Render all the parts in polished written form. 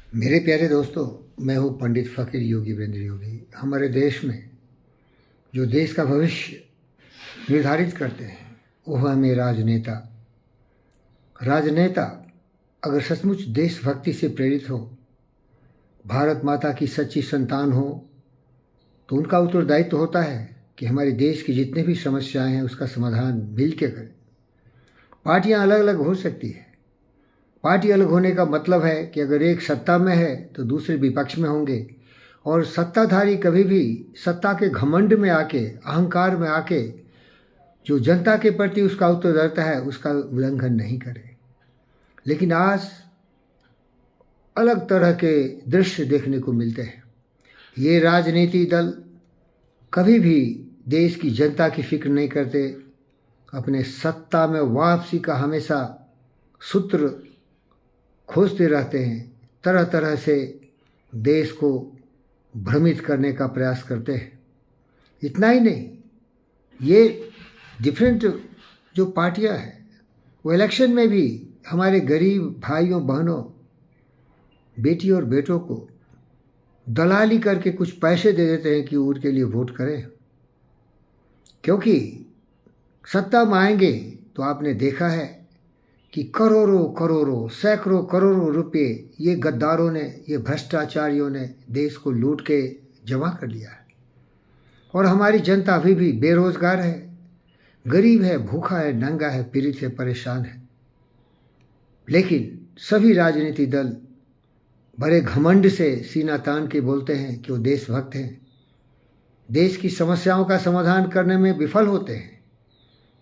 मेरे प्यारे दोस्तों, मैं हूँ पंडित फ़कीर योगी वीरेंद्र योगी। हमारे देश में जो देश का भविष्य निर्धारित करते हैं वो हमें राजनेता। राजनेता अगर सचमुच देशभक्ति से प्रेरित हो, भारत माता की सच्ची संतान हो, तो उनका उत्तरदायित्व होता है कि हमारे देश की जितने भी समस्याएं हैं उसका समाधान मिल के करें। पार्टियां अलग अलग हो सकती है। पार्टी अलग होने का मतलब है कि अगर एक सत्ता में है तो दूसरे विपक्ष में होंगे, और सत्ताधारी कभी भी सत्ता के घमंड में आके, अहंकार में आके जो जनता के प्रति उसका उत्तरदायित्व है उसका उल्लंघन नहीं करे। लेकिन आज अलग तरह के दृश्य देखने को मिलते हैं। ये राजनीति दल कभी भी देश की जनता की फिक्र नहीं करते, अपने सत्ता में वापसी का हमेशा सूत्र खोजते रहते हैं, तरह तरह से देश को भ्रमित करने का प्रयास करते हैं। इतना ही नहीं, ये डिफरेंट जो पार्टियां हैं वो इलेक्शन में भी हमारे गरीब भाइयों बहनों, बेटी और बेटों को दलाली करके कुछ पैसे दे देते हैं कि उनके लिए वोट करें। क्योंकि सत्ता में आएंगे तो आपने देखा है कि करोड़ों करोड़ों, सैकड़ों करोड़ों रुपए ये गद्दारों ने, ये भ्रष्टाचारियों ने देश को लूट के जमा कर लिया है। और हमारी जनता अभी भी बेरोजगार है, गरीब है, भूखा है, नंगा है, पीड़ित है, परेशान है। लेकिन सभी राजनीति दल बड़े घमंड से सीना तान के बोलते हैं कि वो देशभक्त हैं, देश की समस्याओं का समाधान करने में विफल होते हैं,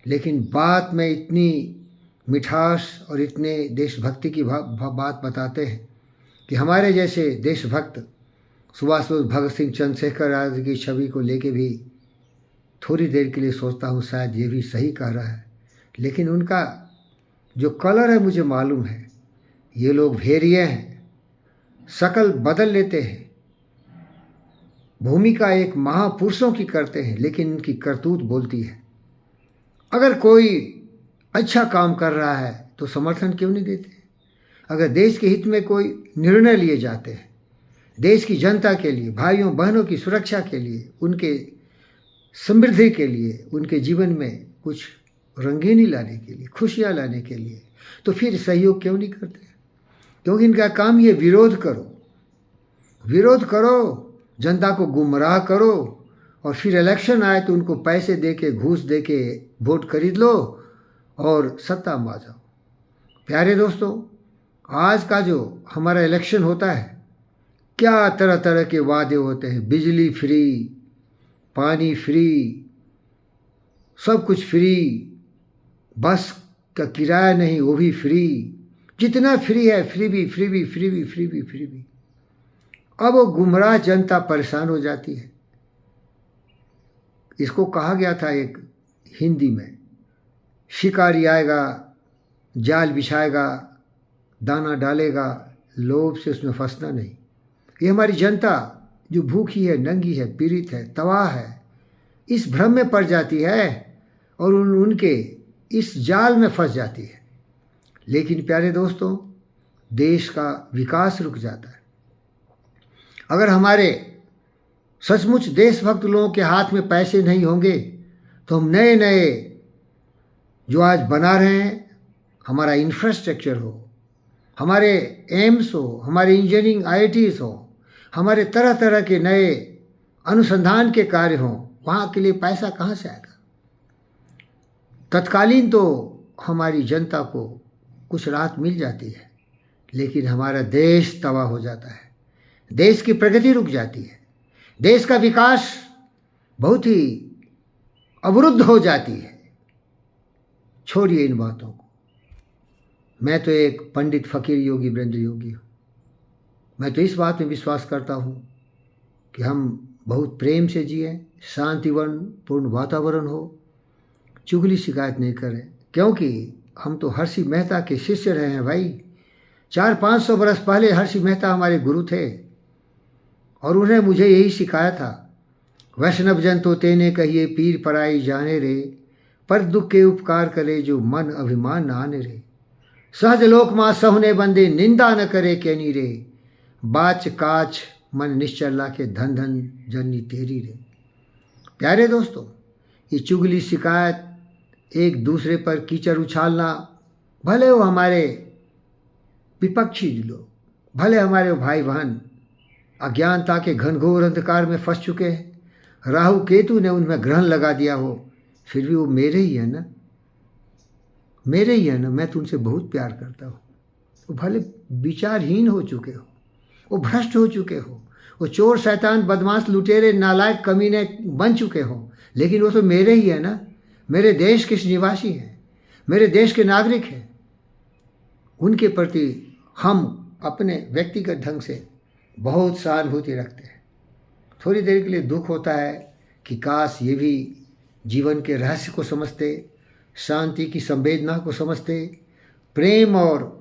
लेकिन बात में इतनी मिठास और इतने देशभक्ति की बात बताते हैं कि हमारे जैसे देशभक्त सुभाष भगत सिंह, चंद्रशेखर आज़ाद की छवि को लेके भी थोड़ी देर के लिए सोचता हूँ शायद ये भी सही कह रहा है। लेकिन उनका जो कलर है मुझे मालूम है, ये लोग भेड़िए हैं, शक्ल बदल लेते हैं, भूमिका एक महापुरुषों की करते हैं, लेकिन इनकी करतूत बोलती है। अगर कोई अच्छा काम कर रहा है तो समर्थन क्यों नहीं देते? अगर देश के हित में कोई निर्णय लिए जाते हैं, देश की जनता के लिए, भाइयों बहनों की सुरक्षा के लिए, उनके समृद्धि के लिए, उनके जीवन में कुछ रंगीनी लाने के लिए, खुशियाँ लाने के लिए, तो फिर सहयोग क्यों नहीं करते? क्योंकि इनका काम ये विरोध करो, जनता को गुमराह करो, और फिर इलेक्शन आए तो उनको पैसे दे के, घूस दे के वोट खरीद लो और सत्ता में आ जाओ। प्यारे दोस्तों, आज का जो हमारा इलेक्शन होता है, क्या तरह तरह के वादे होते हैं। बिजली फ्री, पानी फ्री, सब कुछ फ्री, बस का किराया नहीं वो भी फ्री, जितना फ्री है फ्री भी। अब वो गुमराह जनता परेशान हो जाती है। इसको कहा गया था एक हिंदी में, शिकारी आएगा, जाल बिछाएगा, दाना डालेगा, लोभ से उसमें फंसना नहीं। ये हमारी जनता जो भूखी है, नंगी है, पीड़ित है, तबाह है, इस भ्रम में पड़ जाती है और उनके इस जाल में फंस जाती है। लेकिन प्यारे दोस्तों, देश का विकास रुक जाता है। अगर हमारे सचमुच देशभक्त लोगों के हाथ में पैसे नहीं होंगे तो हम नए नए जो आज बना रहे हैं, हमारा इंफ्रास्ट्रक्चर हो, हमारे एम्स हो, हमारे इंजीनियरिंग IITs हो, हमारे तरह तरह के नए अनुसंधान के कार्य हों, वहाँ के लिए पैसा कहाँ से आएगा? तत्कालीन तो हमारी जनता को कुछ राहत मिल जाती है, लेकिन हमारा देश तबाह हो जाता है, देश की प्रगति रुक जाती है, देश का विकास बहुत ही अवरुद्ध हो जाती है। छोड़िए इन बातों को। मैं तो एक पंडित फ़कीर योगी वीरेंद्र योगी हूँ। मैं तो इस बात में विश्वास करता हूँ कि हम बहुत प्रेम से जिए, शांतिवन पूर्ण वातावरण हो, चुगली शिकायत नहीं करें। क्योंकि हम तो हर्षि मेहता के शिष्य रहे हैं भाई। 400-500 बरस पहले हर्षि मेहता हमारे गुरु थे और उन्हें मुझे यही सिखाया था, वैष्णव जन तो तेने कहिए पीर पराई जाने रे, पर दुख के उपकार करे जो मन अभिमान न आने रे। सहज लोक माँ सहुने बंदे निंदा न करे कैनी रे, बाच काच मन निश्चल लाके धन धन जननी तेरी रे। प्यारे दोस्तों, ये चुगली शिकायत, एक दूसरे पर कीचड़ उछालना, भले वो हमारे विपक्षी लोग, भले हमारे भाई बहन अज्ञानता के घनघोर अंधकार में फंस चुके हैं, राहु केतु ने उनमें ग्रहण लगा दिया हो, फिर भी वो मेरे ही है ना, मेरे ही है ना। मैं तुमसे बहुत प्यार करता हूँ। वो भले विचारहीन हो चुके हो, वो भ्रष्ट हो चुके हो, वो चोर शैतान बदमाश लुटेरे नालायक कमीने बन चुके हो, लेकिन वो तो मेरे ही है ना, मेरे देश के निवासी हैं, मेरे देश के नागरिक हैं। उनके प्रति हम अपने व्यक्तिगत ढंग से बहुत सहानुभूति रखते हैं। थोड़ी देर के लिए दुख होता है कि काश ये भी जीवन के रहस्य को समझते, शांति की संवेदना को समझते, प्रेम और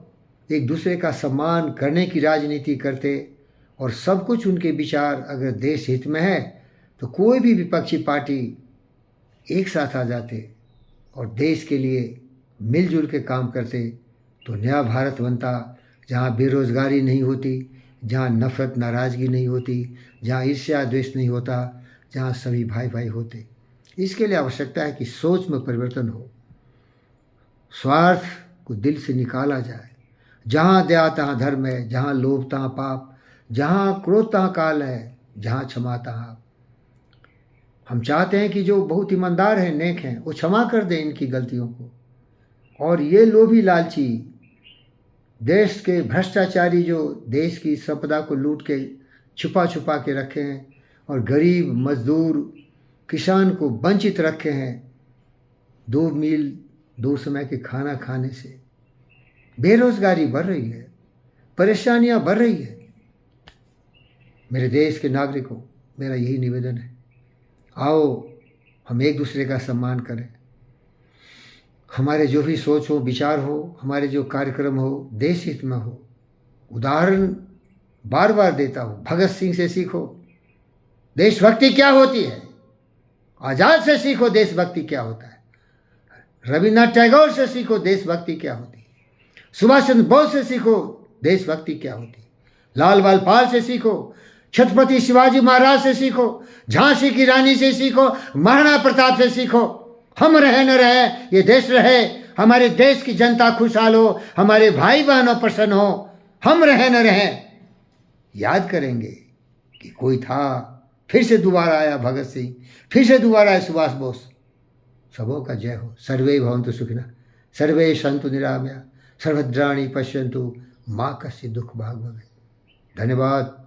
एक दूसरे का सम्मान करने की राजनीति करते, और सब कुछ उनके विचार अगर देश हित में है तो कोई भी विपक्षी पार्टी एक साथ आ जाते और देश के लिए मिलजुल के काम करते, तो नया भारत बनता, जहाँ बेरोज़गारी नहीं होती, जहाँ नफ़रत नाराज़गी नहीं होती, जहाँ ईर्ष्या द्वेष नहीं होता, जहाँ सभी भाई भाई होते। इसके लिए आवश्यकता है कि सोच में परिवर्तन हो, स्वार्थ को दिल से निकाला जाए। जहाँ दया तहाँ धर्म है, जहाँ लोभ तहाँ पाप, जहाँ क्रोध तहाँ काल है, जहाँ क्षमा तहाँ आप। हम चाहते हैं कि जो बहुत ईमानदार हैं, नेक हैं, वो क्षमा कर दें इनकी गलतियों को, और ये लोभी लालची देश के भ्रष्टाचारी जो देश की संपदा को लूट के छुपा छुपा के रखे हैं और गरीब मजदूर किसान को वंचित रखे हैं, 2 मील 2 समय के खाना खाने से, बेरोजगारी बढ़ रही है, परेशानियां बढ़ रही है। मेरे देश के नागरिकों, मेरा यही निवेदन है, आओ हम एक दूसरे का सम्मान करें। हमारे जो भी सोच हो, विचार हो, हमारे जो कार्यक्रम हो, देश हित में हो। उदाहरण बार बार देता हूँ, भगत सिंह से सीखो देशभक्ति क्या होती है, आज़ाद से सीखो देशभक्ति क्या होता है, रविन्द्रनाथ टैगोर से सीखो देशभक्ति क्या होती है, सुभाष चंद्र बोस से सीखो देशभक्ति क्या होती है, लाल बाल से सीखो, छत्रपति शिवाजी महाराज से सीखो, झांसी की रानी से सीखो, महाराणा प्रताप से सीखो। हम रहे न रहे, ये देश रहे, हमारे देश की जनता खुशहाल हो, हमारे भाई बहनों प्रसन्न हो, हम रहे न रहे, याद करेंगे कि कोई था, फिर से दोबारा आया भगत सिंह, फिर से दोबारा आया सुभाष बोस। सबों का जय हो। सर्वे भवन्तु सुखिनः, सर्वे सन्तु निरामया, सर्वभद्राणि पश्यन्तु, माँ कश्चित् दुःख भाग् भवेत्। धन्यवाद।